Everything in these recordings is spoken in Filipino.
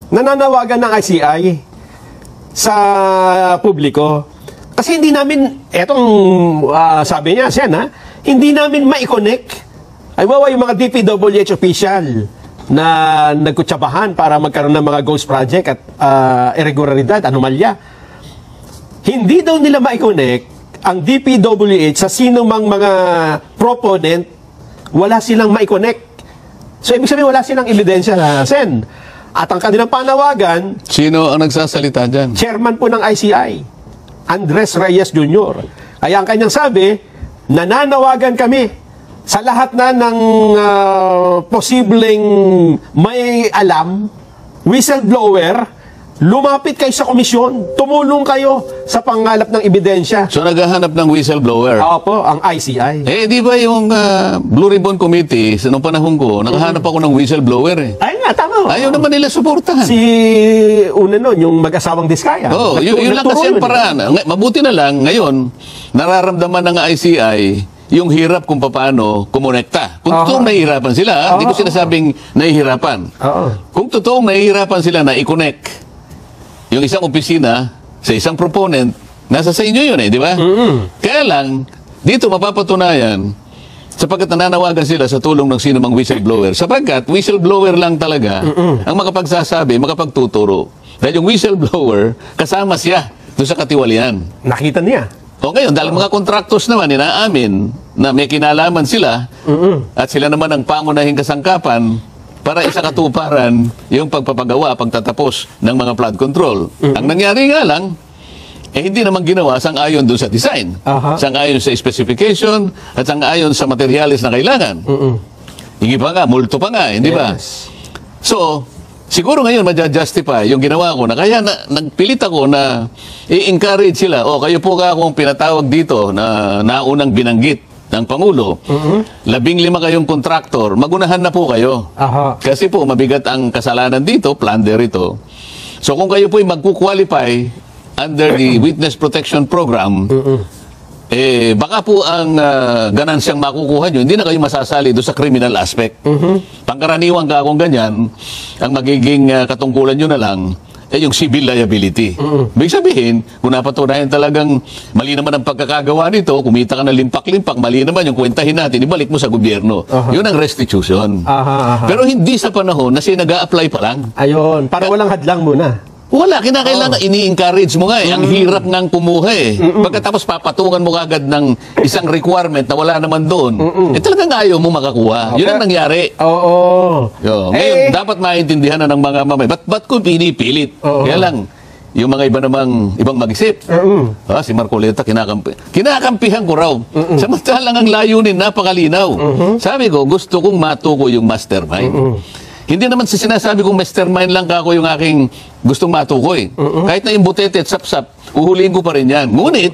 nananawagan ng ICI sa publiko. Kasi hindi namin, etong sabi niya, Sen, hindi namin ma-connect. Ay, yung mga DPWH official na nagkutsabahan para magkaroon ng mga ghost project at irregularidad, anomalya. Hindi daw nila ma-connect ang DPWH sa sino mang mga proponent, wala silang ma-connect. So, ibig sabihin, wala silang ebidensya na, Sen. At ang kanilang panawagan, sino ang nagsasalita dyan? chairman po ng ICI, Andres Reyes Jr. Kaya ang kanyang sabi, nananawagan kami sa lahat na ng posibleng may alam, whistleblower, lumapit kayo sa komisyon, tumulong kayo sa pangalap ng ebidensya. So naghahanap ng whistleblower. Opo, ang ICI. Di ba yung Blue Ribbon Committee, sa nung panahon ko, nakahanap ako ng whistleblower eh. Ay nga, tama. Ayaw naman nila suportahan. Si una nun, yung mag-asawang Diskaya. Yun lang kasi yung paraan. Mabuti na lang, ngayon, nararamdaman ng ICI yung hirap kung paano kumonekta. Kung totoong nahihirapan sila, hindi ko sinasabing nahihirapan. Kung totoong nahihirapan sila na i-connect yung isang opisina sa isang proponent, nasa sa inyo yun di ba? Kaya lang, dito mapapatunayan, sapagkat nananawagan sila sa tulong ng sino mang whistleblower, sapagkat whistleblower lang talaga ang makapagsasabi, makapagtuturo. Dahil yung whistleblower, kasama siya doon sa katiwalian. Nakita niya. O ngayon, dahil mga contractors naman, inaamin na may kinalaman sila, at sila naman ang pangunahing kasangkapan para isa katuparan yung pagpapagawa, pagtatapos ng mga flood control. Ang nangyari nga lang, hindi naman ginawa sang-ayon doon sa design, sang-ayon sa specification, at sang-ayon sa materialis na kailangan. Hindi pa nga, multo pa nga, hindi ba? So, siguro ngayon ma-justify yung ginawa ko na kaya nagpilit ako na i-encourage sila, kayo po ka akong pinatawag dito na naunang binanggit ng Pangulo, 15 kayong kontraktor, magunahan na po kayo. Kasi po, mabigat ang kasalanan dito, plunder ito. So kung kayo po ay magkukwalify under the Witness Protection Program, baka po ang ganansyang makukuha nyo, hindi na kayo masasali doon sa criminal aspect. Pangkaraniwan ka kung ganyan, ang magiging katungkulan nyo na lang, yung civil liability. Ibig sabihin, kung napatunayan talagang mali naman ang pagkakagawa nito, kumita ka na limpak-limpak, mali naman yung kwentahin natin, ibalik mo sa gobyerno. Yun ang restitution. Pero hindi sa panahon na siya nag-a-apply pa lang. Ayun, para walang hadlang muna. Wala, kinakailangan, ini-encourage mo nga ang hirap ngang kumuha Pagkatapos papatungan mo kagad ng isang requirement na wala naman doon, talagang ayaw mo makakuha. Yun ang nangyari. Ngayon, dapat maintindihan na ng mga mamay, ba't ko pinipilit? Kaya lang, yung mga iba namang ibang mag-isip. Si Marcoleta, kinakampihan ko raw. Samantalang ang layunin, napakalinaw. Sabi ko, gusto kong matuko yung mastermind. Hindi naman sa sinasabi kong mastermind lang ako yung aking gustong matukoy. Kahit na yung butete at sapsap, uhulihin ko pa rin yan. Ngunit,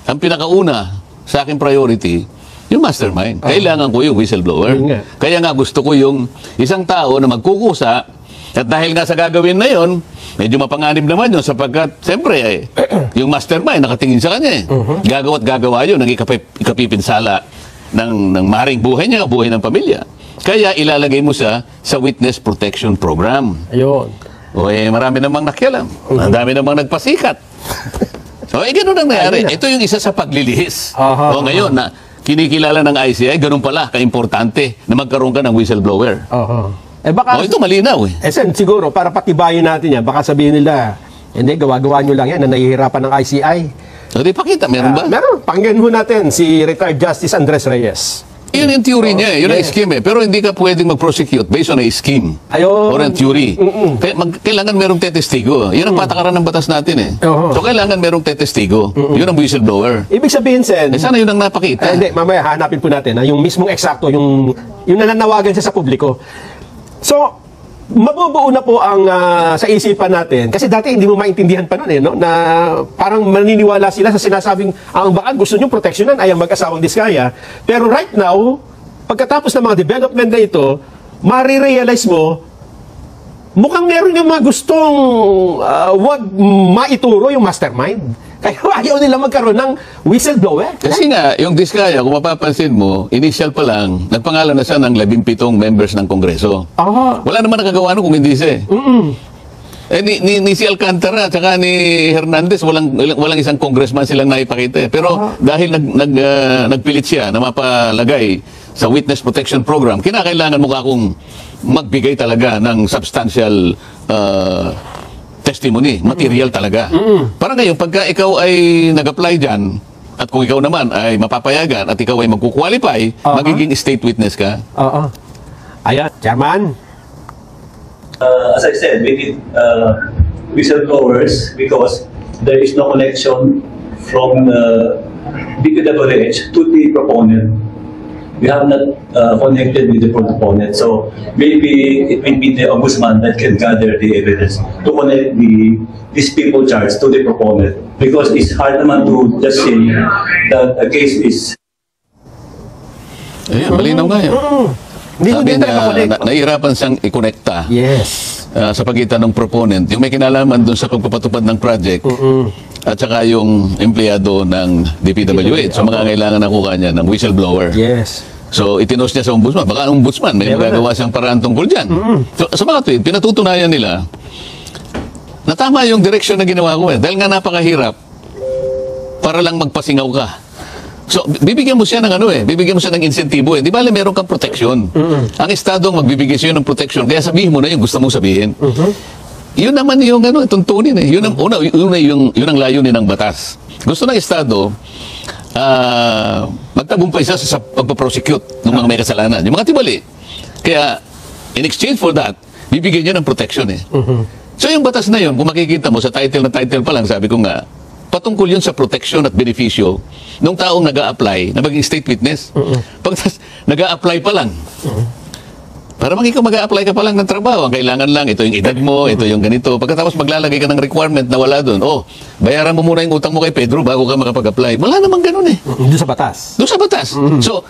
ang pinakauna sa aking priority, yung mastermind. Kailangan ko yung whistleblower. Kaya nga gusto ko yung isang tao na magkukusa, at dahil nga sa gagawin na yon, medyo mapanganib naman yun sapagkat, siyempre, yung mastermind nakatingin sa kanya. Gagawa't gagawa yun, ng ikapipinsala ng maring buhay niya, buhay ng pamilya. Kaya ilalagay mo siya sa Witness Protection Program. Ayun. Marami namang nakialam. Ang dami namang nagpasikat. So, ganun ang nangyari. Ito yung isa sa paglilihis. Ngayon, na kinikilala ng ICI, ganun pala, kaimportante na magkaroon ka ng whistleblower. Baka, ito malinaw Sen, siguro, para patibayin natin yan, baka sabihin nila, hindi, gawa-gawa nyo lang yan na nahihirapan ng ICI. Di pakita, meron ba? Meron. Pakinggan mo natin si retired Justice Andres Reyes. Yun yung theory niya yun ang scheme Pero hindi ka pwedeng mag-prosecute based on a scheme. Or a theory. Kailangan merong tetestigo. Yun ang patakaran ng batas natin So kailangan merong tetestigo. Yun ang whistleblower. Ibig sabihin, Sen, sana yun ang napakita. Hindi, mamaya hanapin po natin yung mismong eksakto, yung nananawagan siya sa publiko. So, mabubuo na po ang sa isipan natin. Kasi dati hindi mo maintindihan pa nun no? Na parang maniniwala sila sa sinasabing ang baka gusto nyo proteksyonan ay ang mag-asawang Diskaya. Pero right now, pagkatapos ng mga development na ito, marirealize mo, mukhang meron yung mga gustong wag maituro yung mastermind. Kaya ayaw nila magkaroon ng whistleblower. Kasi nga, yung Diskaya, kung mapapansin mo, initial pa lang, nagpangalan na siya ng 17 members ng Kongreso. Wala naman nakagawa nun kung hindi siya Ni si Alcantara at saka ni Hernandez, walang isang congressman silang naipakita. Pero dahil nagpilit siya na mapalagay sa Witness Protection Program, kinakailangan mo akong magbigay talaga ng substantial testimony, material talaga. Para ngayon, pagka ikaw ay nag-apply dyan, at kung ikaw naman ay mapapayagan at ikaw ay magkukwalify, magiging state witness ka. Oo. Ayan, Chairman. As I said, we need whistleblowers because there is no connection from the DPWH to the proponent. We have not connected with the proponent, so maybe it will be the ombudsman that can gather the evidence to connect these people charged to the proponent. Because it's hard naman to just say that a case is. Ayan, malinaw nga yan. Hindi ko Sabi din talaga connect. niya, nahihirapan siyang ikonekta Yes. sa pagitan ng proponent, yung may kinalaman doon sa pagpapatupad ng project, at saka yung empleyado ng DPWH. So, mga kailangan nakuha niya ng whistleblower. Yes. So, itinos niya sa ombudsman. Baka ang ombudsman, may magagawa siyang paraan tungkol dyan. So, sa mga tweet, pinatutunayan nila na tama yung direksyon na ginawa ko. Dahil nga napakahirap para lang magpasingaw ka. So, bibigyan mo siya ng bibigyan mo siya ng insentibo. Di ba, meron kang protection. Ang Estado ang magbibigay sa'yo ng protection. Kaya sabihin mo na yung gusto mong sabihin. Yun naman yung tuntunin eh. Yun ang layunin ng batas. Gusto ng Estado, magtagumpay siya sa pagpaprosecute ng mga may kasalanan. Yung mga tibali. Kaya, in exchange for that, bibigyan niya ng protection eh. So, yung batas na yun, kung makikita mo sa title pa lang, sabi ko nga, patungkol yun sa protection at benepisyo nung taong nag-a-apply na maging state witness. Pag nag-a-apply pa lang, para ikaw mag-a-apply ka pa lang ng trabaho, ang kailangan lang, ito yung edad mo, ito yung ganito. Pagkatapos maglalagay ka ng requirement na wala doon, bayaran mo muna yung utang mo kay Pedro bago ka makapag-apply. Wala namang ganun eh. Doon sa batas. Doon sa batas. So,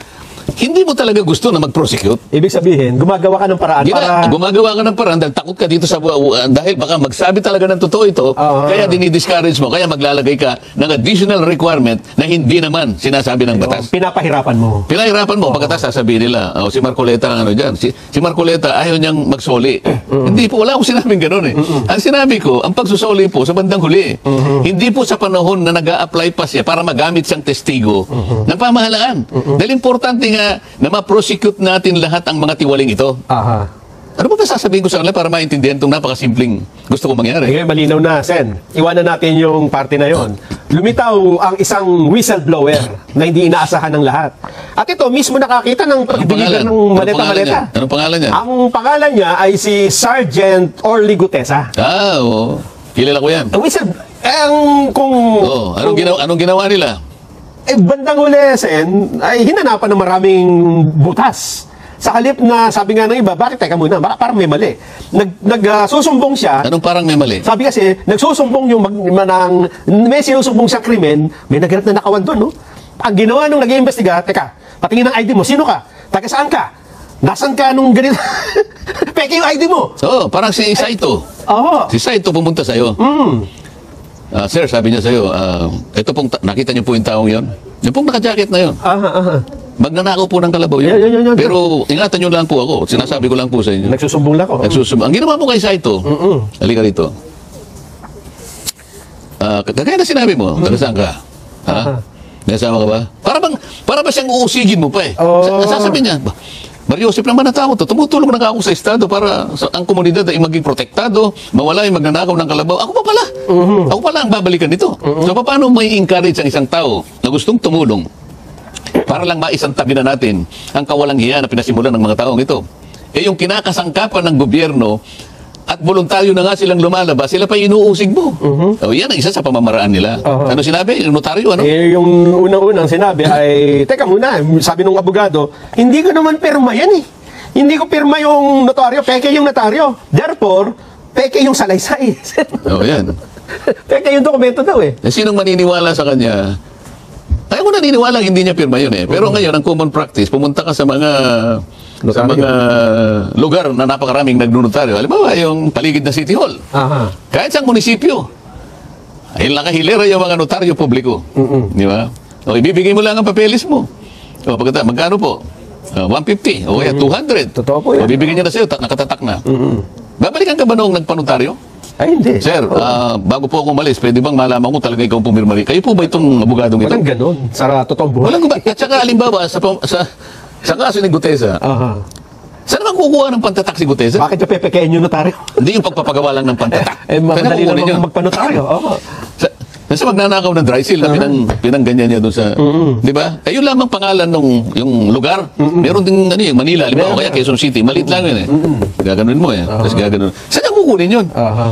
hindi mo talaga gusto na mag-prosecute. Ibig sabihin, gumagawa ka ng paraan para... Gumagawa ka ng paraan dahil takot ka dito sa dahil baka magsabi talaga ng totoo ito, kaya dinidiscourage mo, kaya maglalagay ka ng additional requirement na hindi naman sinasabi ng batas. Pinapahirapan mo. Pinahirapan mo, pagkatapos sasabihin nila, si Marcoleta ang dyan. Si Marcoleta ayaw niyang magsoli. Hindi po, wala akong sinabing gano'n eh. Ang sinabi ko, ang pagsusoli po sa bandang huli, hindi po sa panahon na nag-a-apply pa siya para magamit siyang testigo ng pamahalaan. Dahil importante nga na ma-prosecute natin lahat ang mga tiwaling ito. Aha. Ano ba sasabihin ko sa kanila para maintindihan itong napakasimpleng gusto kong mangyari? Ngayon, malinaw na, Sen. Iwanan natin yung parte na yon. Lumitaw ang isang whistleblower na hindi inaasahan ng lahat. At ito, mismo nakakita ng pag-deliver ng maleta-maleta. Anong pangalan niya? Ang pangalan niya ay si Sergeant Orly Gutesa. Oo. Kilala ko yan. Anong ginawa nila? Bandang huli, Sen, ay hinanapan ng maraming butas. Sa halip na, sabi nga ng iba, bakit teka muna, parang may mali. Nagsusumbong siya. Anong parang may mali? Sabi kasi, nagsusumbong may sinusumbong sa krimen, may naganap na nakawan doon, no? Ang ginawa nung nag-iimbestiga, teka, patingin ng ID mo, sino ka? Taga saan ka? Nasaan ka nung ganito? Peke yung ID mo. Oo, parang si Saito. Oo. Si Saito pumunta sa'yo. Sir, sabi niya sa'yo, ito pong, nakita niyo po yung taong yon? Yung pong naka-jacket na yon. Magnanakaw po ng kalabaw yun. Yan. Pero ingatan niyo lang po ako. Sinasabi ko lang po sa inyo. Nagsusumbong lang ako. Ang ginawa mo kay Saito, halika rito. Kagaya na sinabi mo, taga saan ka? Ha? Nasama ka ba? Para ba siyang uusigin mo pa eh? Sasabihin niya, Mariosip naman na tao to. Tumutulong na ako sa Estado para ang komunidad ay maging protektado, mawala yung magnanakaw ng kalabaw. Ako pa pala. Ako pala ang babalikan nito. So, paano may encourage ang isang tao na gustong tumulong para lang maisang tabi na natin ang kawalang hiya na pinasimulan ng mga taong ito? Eh, yung kinakasangkapan ng gobyerno at voluntaryo na nga silang lumalabas, sila pa inuusig mo. Yan ang isa sa pamamaraan nila. Ano sinabi? Yung notaryo, ano? Yung unang-unang sinabi ay, teka muna, sabi ng abogado, hindi ko naman pirma yan eh. Hindi ko pirma yung notaryo, peke yung notaryo. Therefore, peke yung salaysay. Yan. Peke yung dokumento daw eh. Sinong maniniwala sa kanya? Ayaw ko naniniwala hindi niya pirma yun eh. Pero ngayon, ang common practice, pumunta ka sa mga lugar na napakaraming nagnunotaryo. Halimbawa, yung paligid na City Hall. Kahit sa munisipyo, ay nakahilera yung mga notaryo publiko. Di ba? O, ibibigay mo lang ang papeles mo. O, pagkata, magkano po? 150. O, kaya 200. Totoo po yan. O, bibigyan niya na sa'yo, nakatatak na. Babalikan ka ba noong nagpanotaryo? Ay, hindi. Sir, bago po ako umalis, pwede bang malaman ko talaga ikaw pumirma rin? Kayo po ba itong abogadong ito? Walang ganon. Sa totoong buhay. Walang ba? At saka, halimbawa, sa kaso ni Gutesa, Aha. saan naman kukuha ng pantatak si Gutesa? Bakit yung pepekein yung notaryo? Hindi yung pagpapagawa lang ng pantatak. Madali kukunin lang yun? magpanotaryo. Oo. Kasi magnanakaw ng dry seal na pinangganyan niya doon sa, di ba? Ayun lamang pangalan ng yung lugar. Meron din yung Manila, halimbawa, kaya Quezon City. Maliit lang yun eh. Gaganunin mo eh. Tapos gaganunin. Saan niya kukunin yun? Aha.